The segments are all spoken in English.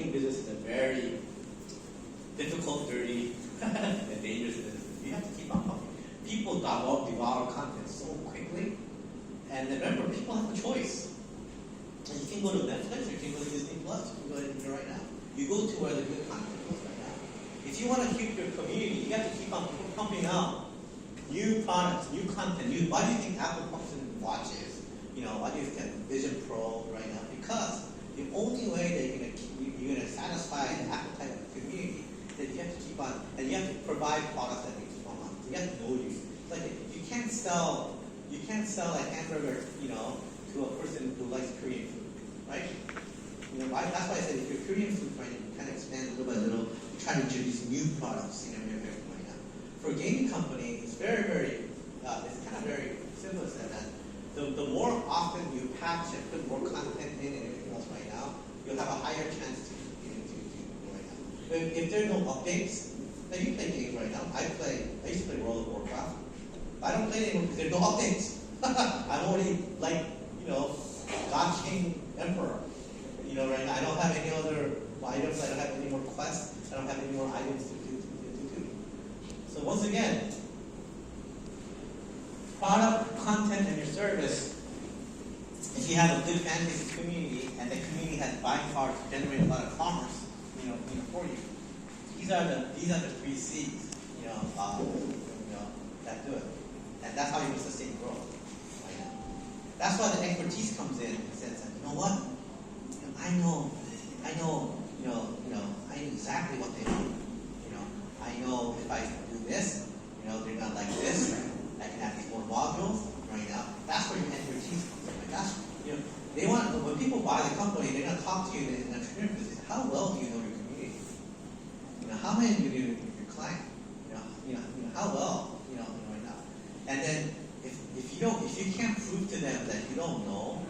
gaming business is a very difficult, dirty, and dangerous business. You have to keep on pumping. People devour content so quickly, and remember, people have a choice. And you can go to Netflix, or you can go to Disney Plus. You can go anywhere right now. You go to where the good content is right now. If you want to keep your community, you have to keep on pumping out new products, new content. Why do you think Apple pumps in watches? Why do you think Vision Pro right now? Because the only way that you're gonna satisfy the appetite of the community is that you have to keep on, and you have to provide products that they keep on. So you have to know you. It's like you can't sell a hamburger, to a person who likes Korean food, right? That's why I said if you're Korean food, right, you kind of expand little by little. You try to introduce new products, right now. For a gaming company, it's very, very, it's kind of very simple as that. The more often you patch and put more content in and everything else right now, you'll have a higher chance to go right now. If there are no updates, now you play games right now. I used to play World of Warcraft. I don't play anymore because there are no updates. I'm already God King Emperor. Right now I don't have any other items. I don't have any more quests. I don't have any more items to do. So once again, product, content, and your service, if you have a good fan base community, and the community has by far generated a lot of commerce, for you. These are the 3 C's, that do it. And that's how you will sustain growth. Right now. That's why the expertise comes in and says, you know what? I know exactly what they want. I know if I do this, they're gonna like this. I can have these more modules right now. That's where your expertise comes in. Like that's they want when people buy the company, they're gonna talk to you in an entrepreneur business. How well do you know your community? How many do you know your client? How well right now. And then if you can't prove to them that you don't know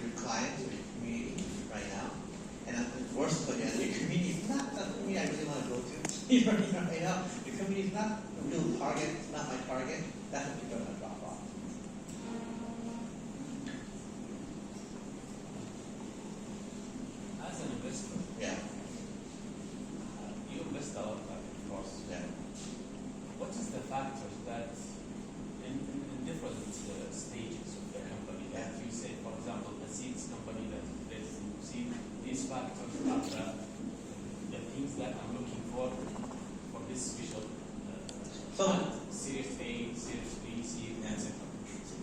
your clients or your community right now, and worse of it, your community is not the community I really want to go to. Right now, your community is not a real target. It's not my target. That's when people are going to drop off. As an investor, Yeah. You invest a lot, of course. Yeah. What is the factors that in different stages of the company that you say, for example, a seeds company that is seed, these factors are the things that I'm looking for this visual Series A, Series B, C, etc.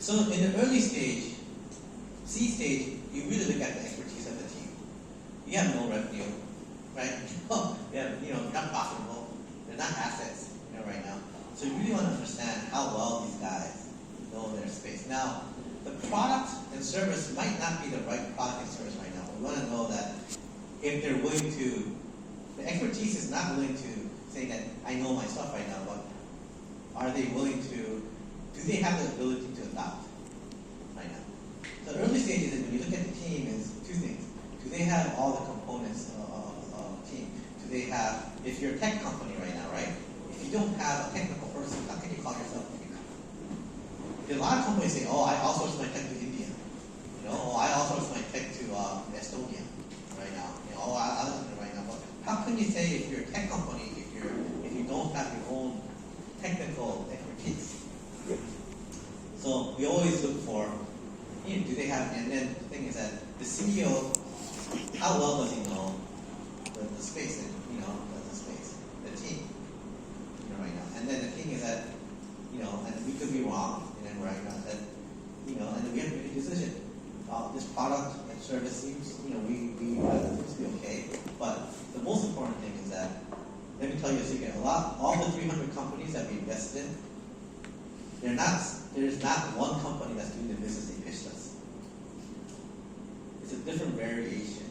So in the early stage, C stage, you really look at the expertise of the team. You have no revenue, right? They're not profitable. They're not assets, right now. So you really want to understand how well these guys know their space. Now, the product and service might not be the right product and service right now. We want to know that if they're willing to, the expertise is not willing to say that I know my stuff right now, but are they willing to, do they have the ability to adopt right now? So the early stages, when you look at the team, is 2 things. Do they have all the components of the team? Do they have, if you're a tech company right now, right? If you don't have a technical person, how can you call yourself a tech company? A lot of companies say, oh, I outsource my tech to India. I outsource my tech to Estonia right now. I don't know right now. But how can you say if you're a tech company if you don't have your own technical expertise? So we always look for, do they have? And then the thing is that the CEO, how well does he know the space? The space, the team, right now. And then the thing is that, and we could be wrong, right now that, and then we have to make a decision. This product and service seems, we seems to be okay. But the most important thing is that, let me tell you a secret. All the 300 companies that we invested in, there's not one company that's doing the business they pitched us. It's a different variation